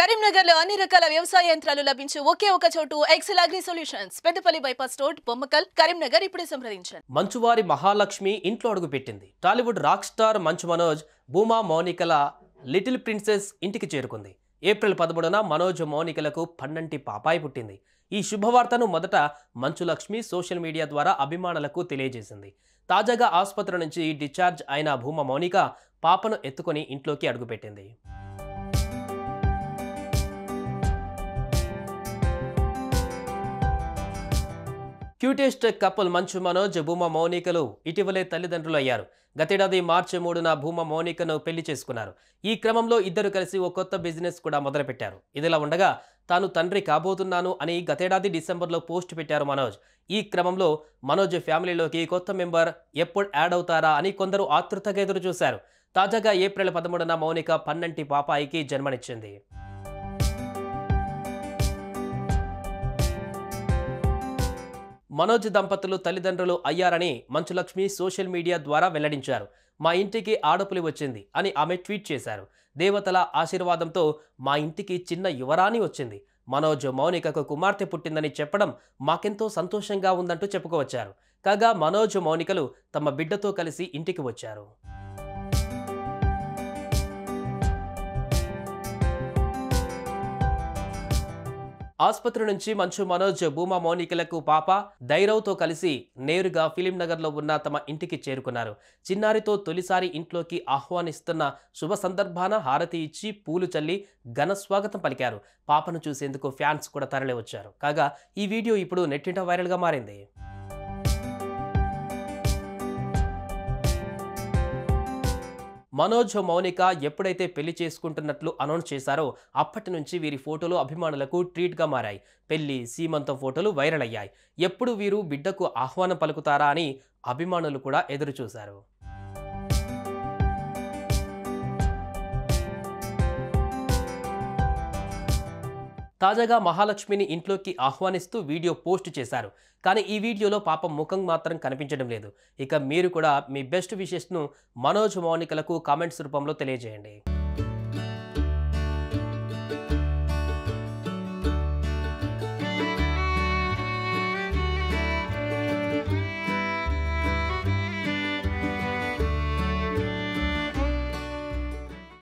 కరీంనగర్లో అన్ని రకాల వ్యవసాయ యంత్రాలు లభించే ఒకే ఒక చోటు Excel agri solutions Peddapalli bypass road Bommakal Karimnagar ఇప్పుడే సంప్రదించండి. మంచువారి మహాలక్ష్మి ఇంట్లో అడుగుపెట్టింది. Tollywood rock star Manchu Manoj, Bhuma మౌనికల little princess ఇంటికి చేరుకుంది. ఏప్రిల్ 13న మనోజ్ మౌనికలకు పన్నంటి పాపాయి పుట్టింది. ఈ శుభవార్తను మొదట మంచు లక్ష్మి సోషల్ మీడియా ద్వారా అభిమానులకు తెలియజేసింది. తాజాగా ఆసుపత్రి నుంచి డిశ్చార్జ్ అయిన భూమా మౌనిక పాపను ఎత్తుకొని ఇంట్లోకి అడుగుపెట్టింది. క్యూటెస్ట్ కపుల్ మంచు మనోజ్, భూమా మౌనికలు ఇటీవలే తల్లిదండ్రులు అయ్యారు. గతేడాది మార్చి 3న భూమా మౌనికను పెళ్లి చేసుకున్నారు. ఈ క్రమంలో ఇద్దరు కలిసి ఓ కొత్త బిజినెస్ కూడా మొదలుపెట్టారు. ఇదిలా ఉండగా తాను తండ్రి కాబోతున్నాను అని గతేడాది డిసెంబర్లో పోస్ట్ పెట్టారు మనోజ్. ఈ క్రమంలో మనోజ్ ఫ్యామిలీలోకి కొత్త మెంబర్ ఎప్పుడు యాడ్ అవుతారా అని కొందరు ఆతృతగా ఎదురు చూశారు. తాజాగా ఏప్రిల్ 13న మౌనిక పన్నంటి పాపాయికి జన్మనిచ్చింది. మనోజ్ దంపతులు తల్లిదండ్రులు అయ్యారని మంచులక్ష్మి సోషల్ మీడియా ద్వారా వెల్లడించారు. మా ఇంటికి ఆడపులి వచ్చింది అని ఆమె ట్వీట్ చేశారు. దేవతల ఆశీర్వాదంతో మా ఇంటికి చిన్న యువరాణి వచ్చింది. మనోజ్ మౌనికకు కుమార్తె పుట్టిందని చెప్పడం మాకెంతో సంతోషంగా ఉందంటూ చెప్పుకోవచ్చారు. కాగా మనోజ్ మౌనికలు తమ బిడ్డతో కలిసి ఇంటికి వచ్చారు. ఆసుపత్రి నుంచి మంచు మనోజ్, భూమా మౌనికలకు పాప ధైరవ్తో కలిసి నేరుగా ఫిలిం నగర్లో ఉన్న తమ ఇంటికి చేరుకున్నారు. చిన్నారితో తొలిసారి ఇంట్లోకి ఆహ్వానిస్తున్న శుభ సందర్భాన హారతి ఇచ్చి పూలు చల్లి ఘన స్వాగతం పలికారు. పాపను చూసేందుకు ఫ్యాన్స్ కూడా తరలి వచ్చారు. కాగా ఈ వీడియో ఇప్పుడు నెట్టింట వైరల్గా మారింది. మనోజ్ మౌనిక ఎప్పుడైతే పెళ్లి చేసుకుంటున్నట్లు అనౌన్స్ చేశారో అప్పటి నుంచి వీరి ఫోటోలు అభిమానులకు ట్రీట్గా మారాయి. పెళ్లి, సీమంతం ఫోటోలు వైరల్ అయ్యాయి. ఎప్పుడు వీరు బిడ్డకు ఆహ్వానం పలుకుతారా అని అభిమానులు కూడా ఎదురు చూశారు. తాజాగా మహాలక్ష్మిని ఇంట్లోకి ఆహ్వానిస్తూ వీడియో పోస్ట్ చేశారు. కానీ ఈ వీడియోలో పాప ముఖం మాత్రం కనిపించడం లేదు. ఇక మీరు కూడా మీ బెస్ట్ విషెస్ను మనోజ్ మౌనికలకు కామెంట్స్ రూపంలో తెలియజేయండి.